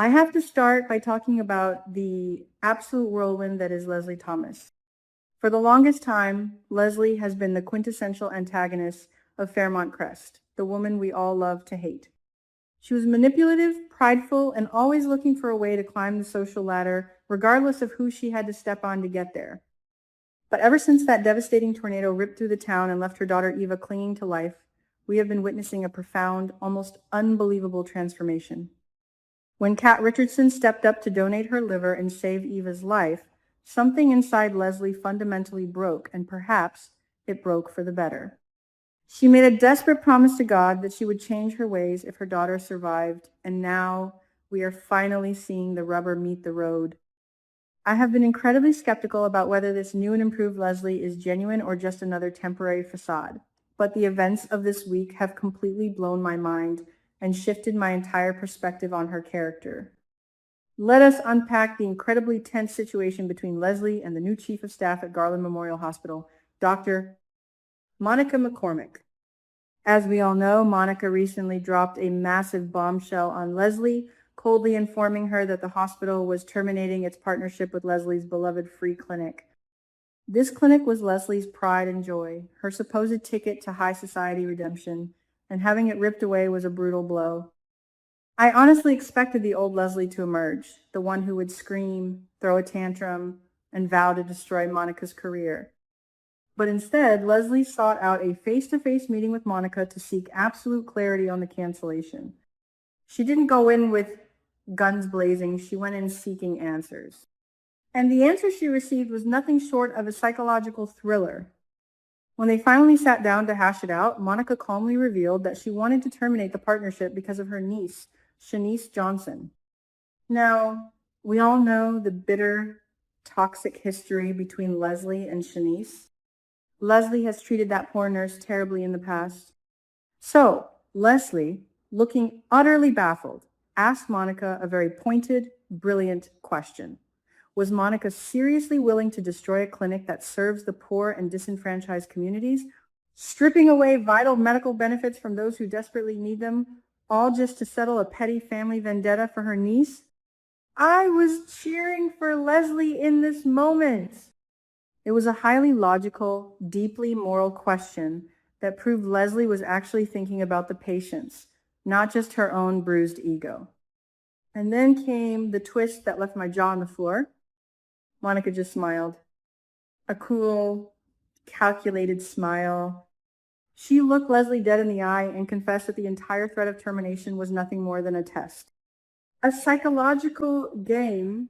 I have to start by talking about the absolute whirlwind that is Leslie Thomas. For the longest time, Leslie has been the quintessential antagonist of Fairmont Crest, the woman we all love to hate. She was manipulative, prideful, and always looking for a way to climb the social ladder, regardless of who she had to step on to get there. But ever since that devastating tornado ripped through the town and left her daughter Eva clinging to life, we have been witnessing a profound, almost unbelievable transformation. When Kat Richardson stepped up to donate her liver and save Eva's life, something inside Leslie fundamentally broke, and perhaps it broke for the better. She made a desperate promise to God that she would change her ways if her daughter survived, and now we are finally seeing the rubber meet the road. I have been incredibly skeptical about whether this new and improved Leslie is genuine or just another temporary facade, but the events of this week have completely blown my mind and shifted my entire perspective on her character. Let us unpack the incredibly tense situation between Leslie and the new chief of staff at Garland Memorial Hospital, Dr. Monica McCormick. As we all know, Monica recently dropped a massive bombshell on Leslie, coldly informing her that the hospital was terminating its partnership with Leslie's beloved free clinic. This clinic was Leslie's pride and joy, her supposed ticket to high society redemption, and having it ripped away was a brutal blow. I honestly expected the old Leslie to emerge, the one who would scream, throw a tantrum, and vow to destroy Monica's career. But instead, Leslie sought out a face-to-face meeting with Monica to seek absolute clarity on the cancellation. She didn't go in with guns blazing, she went in seeking answers. And the answer she received was nothing short of a psychological thriller. When they finally sat down to hash it out, Monica calmly revealed that she wanted to terminate the partnership because of her niece, Shanice Johnson. Now, we all know the bitter, toxic history between Leslie and Shanice. Leslie has treated that poor nurse terribly in the past. So, Leslie, looking utterly baffled, asked Monica a very pointed, brilliant question. Was Monica seriously willing to destroy a clinic that serves the poor and disenfranchised communities, stripping away vital medical benefits from those who desperately need them, all just to settle a petty family vendetta for her niece? I was cheering for Leslie in this moment. It was a highly logical, deeply moral question that proved Leslie was actually thinking about the patients, not just her own bruised ego. And then came the twist that left my jaw on the floor. Monica just smiled. A cool, calculated smile. She looked Leslie dead in the eye and confessed that the entire threat of termination was nothing more than a test. A psychological game.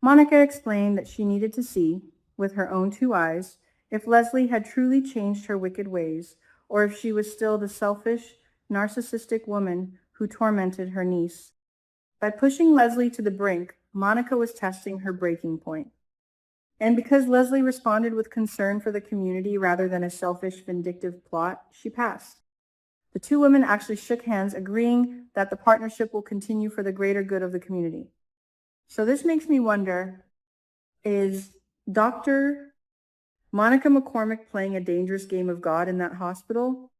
Monica explained that she needed to see, with her own two eyes, if Leslie had truly changed her wicked ways, or if she was still the selfish, narcissistic woman who tormented her niece. By pushing Leslie to the brink, Monica was testing her breaking point. And because Leslie responded with concern for the community rather than a selfish, vindictive plot, she passed. The two women actually shook hands, agreeing that the partnership will continue for the greater good of the community. So this makes me wonder, is Dr. Monica McCormick playing a dangerous game of God in that hospital?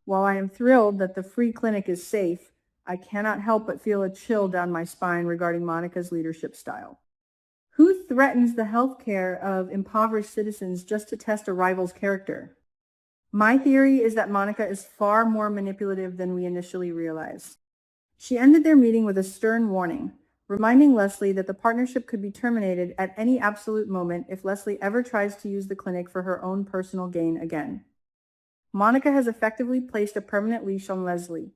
While I am thrilled that the free clinic is safe, I cannot help but feel a chill down my spine regarding Monica's leadership style. Who threatens the health care of impoverished citizens just to test a rival's character? My theory is that Monica is far more manipulative than we initially realized. She ended their meeting with a stern warning, reminding Leslie that the partnership could be terminated at any absolute moment if Leslie ever tries to use the clinic for her own personal gain again. Monica has effectively placed a permanent leash on Leslie.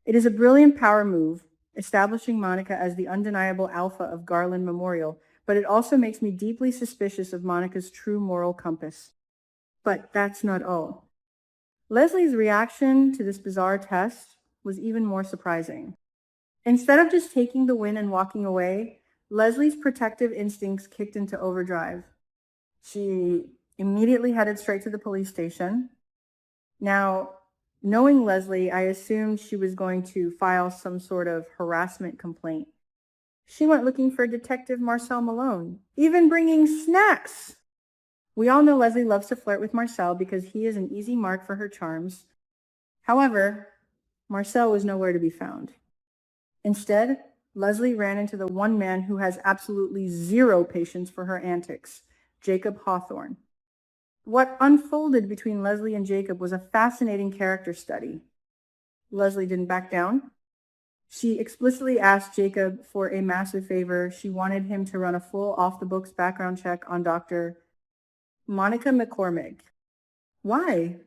It is a brilliant power move, establishing Monica as the undeniable alpha of Garland Memorial, but it also makes me deeply suspicious of Monica's true moral compass. But that's not all. Leslie's reaction to this bizarre test was even more surprising. Instead of just taking the win and walking away, Leslie's protective instincts kicked into overdrive. She immediately headed straight to the police station. Now, knowing Leslie, I assumed she was going to file some sort of harassment complaint. She went looking for Detective Marcel Malone, even bringing snacks. We all know Leslie loves to flirt with Marcel because he is an easy mark for her charms. However, Marcel was nowhere to be found. Instead, Leslie ran into the one man who has absolutely zero patience for her antics, Jacob Hawthorne. What unfolded between Leslie and Jacob was a fascinating character study. Leslie didn't back down. She explicitly asked Jacob for a massive favor. She wanted him to run a full off-the-books background check on Dr. Monica McCormick. Why?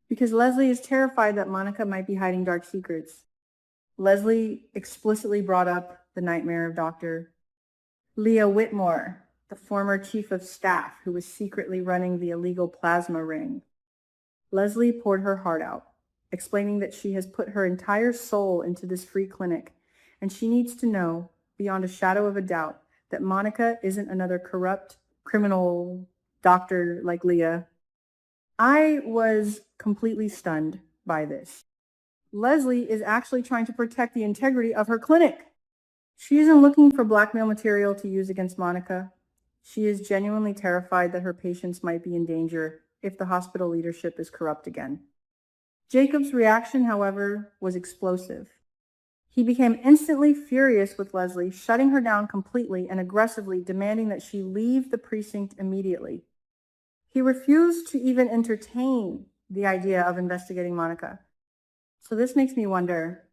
Because Leslie is terrified that Monica might be hiding dark secrets. Leslie explicitly brought up the nightmare of Dr. Leah Whitmore, the former chief of staff who was secretly running the illegal plasma ring. Leslie poured her heart out, explaining that she has put her entire soul into this free clinic, and she needs to know, beyond a shadow of a doubt, that Monica isn't another corrupt, criminal doctor like Leah. I was completely stunned by this. Leslie is actually trying to protect the integrity of her clinic. She isn't looking for blackmail material to use against Monica. She is genuinely terrified that her patients might be in danger if the hospital leadership is corrupt again. Jacob's reaction, however, was explosive. He became instantly furious with Leslie, shutting her down completely and aggressively demanding that she leave the precinct immediately. He refused to even entertain the idea of investigating Monica. So this makes me wonder,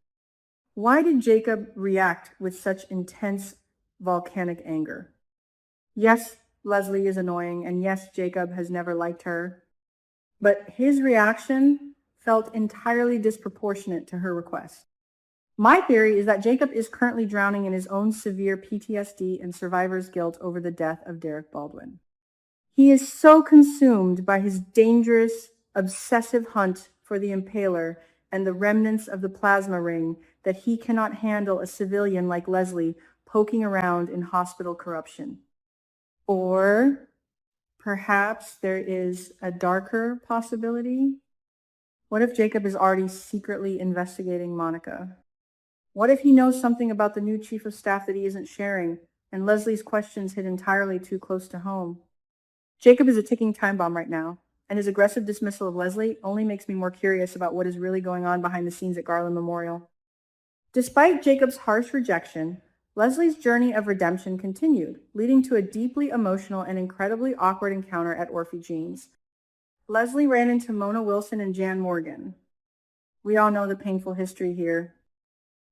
why did Jacob react with such intense volcanic anger? Yes, Leslie is annoying, and yes, Jacob has never liked her, but his reaction felt entirely disproportionate to her request. My theory is that Jacob is currently drowning in his own severe PTSD and survivor's guilt over the death of Derek Baldwin. He is so consumed by his dangerous, obsessive hunt for the impaler and the remnants of the plasma ring that he cannot handle a civilian like Leslie poking around in hospital corruption. Or perhaps there is a darker possibility. What if Jacob is already secretly investigating Monica? What if he knows something about the new chief of staff that he isn't sharing, and Leslie's questions hit entirely too close to home? Jacob is a ticking time bomb right now, and his aggressive dismissal of Leslie only makes me more curious about what is really going on behind the scenes at Garland Memorial. Despite Jacob's harsh rejection, Leslie's journey of redemption continued, leading to a deeply emotional and incredibly awkward encounter at Orphe Jean's. Leslie ran into Mona Wilson and Jan Morgan. We all know the painful history here.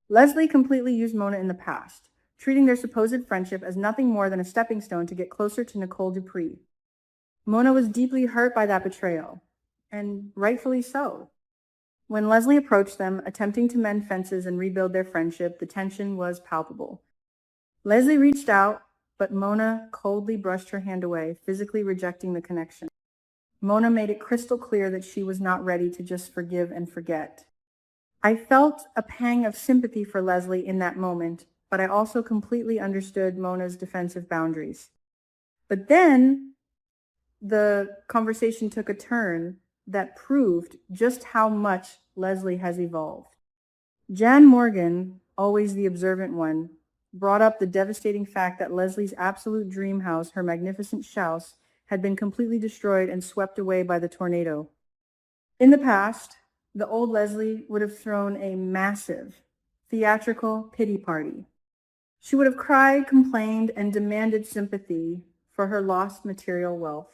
Leslie completely used Mona in the past, treating their supposed friendship as nothing more than a stepping stone to get closer to Nicole Dupree. Mona was deeply hurt by that betrayal, and rightfully so. When Leslie approached them, attempting to mend fences and rebuild their friendship, the tension was palpable. Leslie reached out, but Mona coldly brushed her hand away, physically rejecting the connection. Mona made it crystal clear that she was not ready to just forgive and forget. I felt a pang of sympathy for Leslie in that moment, but I also completely understood Mona's defensive boundaries. But then the conversation took a turn that proved just how much Leslie has evolved. Jan Morgan, always the observant one, brought up the devastating fact that Leslie's absolute dream house, her magnificent house, had been completely destroyed and swept away by the tornado. In the past, the old Leslie would have thrown a massive, theatrical pity party. She would have cried, complained, and demanded sympathy for her lost material wealth.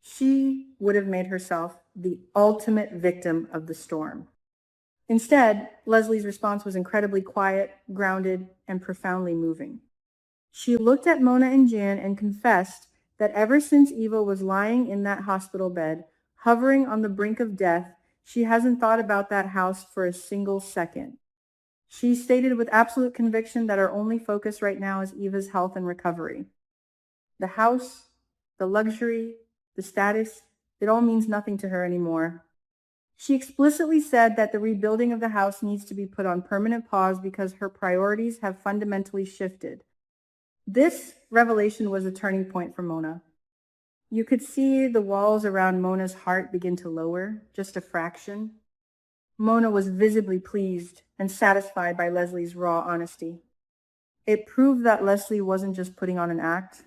She would have made herself the ultimate victim of the storm. Instead, Leslie's response was incredibly quiet, grounded, and profoundly moving. She looked at Mona and Jan and confessed that ever since Eva was lying in that hospital bed, hovering on the brink of death, she hasn't thought about that house for a single second. She stated with absolute conviction that her only focus right now is Eva's health and recovery. The house, the luxury, the status, it all means nothing to her anymore. She explicitly said that the rebuilding of the house needs to be put on permanent pause because her priorities have fundamentally shifted. This revelation was a turning point for Mona. You could see the walls around Mona's heart begin to lower, just a fraction. Mona was visibly pleased and satisfied by Leslie's raw honesty. It proved that Leslie wasn't just putting on an act.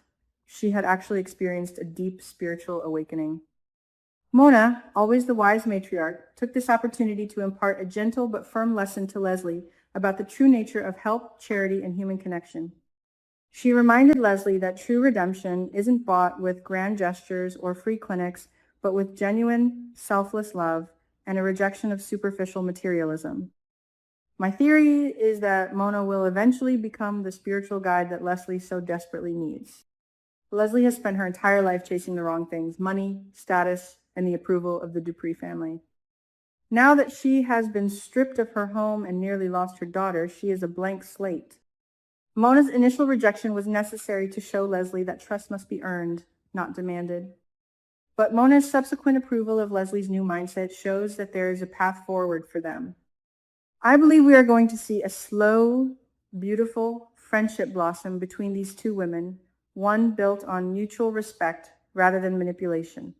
She had actually experienced a deep spiritual awakening. Mona, always the wise matriarch, took this opportunity to impart a gentle but firm lesson to Leslie about the true nature of help, charity, and human connection. She reminded Leslie that true redemption isn't bought with grand gestures or free clinics, but with genuine, selfless love and a rejection of superficial materialism. My theory is that Mona will eventually become the spiritual guide that Leslie so desperately needs. Leslie has spent her entire life chasing the wrong things: money, status, and the approval of the Dupree family. Now that she has been stripped of her home and nearly lost her daughter, she is a blank slate. Mona's initial rejection was necessary to show Leslie that trust must be earned, not demanded. But Mona's subsequent approval of Leslie's new mindset shows that there is a path forward for them. I believe we are going to see a slow, beautiful friendship blossom between these two women, one built on mutual respect rather than manipulation.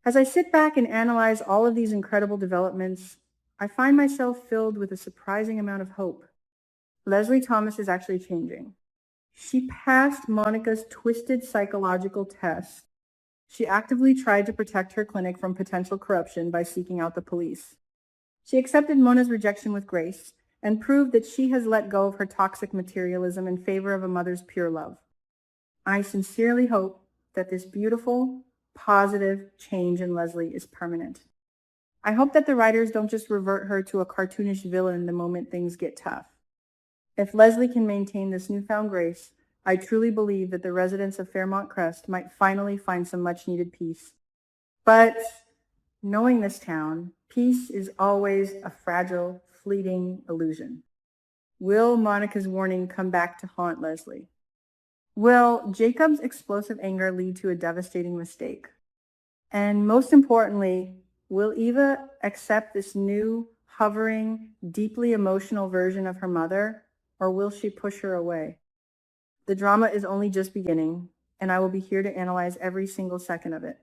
As I sit back and analyze all of these incredible developments, I find myself filled with a surprising amount of hope. Leslie Thomas is actually changing. She passed Monica's twisted psychological test. She actively tried to protect her clinic from potential corruption by seeking out the police. She accepted Mona's rejection with grace and proved that she has let go of her toxic materialism in favor of a mother's pure love. I sincerely hope that this beautiful, positive change in Leslie is permanent. I hope that the writers don't just revert her to a cartoonish villain the moment things get tough. If Leslie can maintain this newfound grace, I truly believe that the residents of Fairmont Crest might finally find some much-needed peace. But knowing this town, peace is always a fragile, fleeting illusion. Will Monica's warning come back to haunt Leslie? Will Jacob's explosive anger lead to a devastating mistake? And most importantly, will Eva accept this new, hovering, deeply emotional version of her mother, or will she push her away? The drama is only just beginning, and I will be here to analyze every single second of it.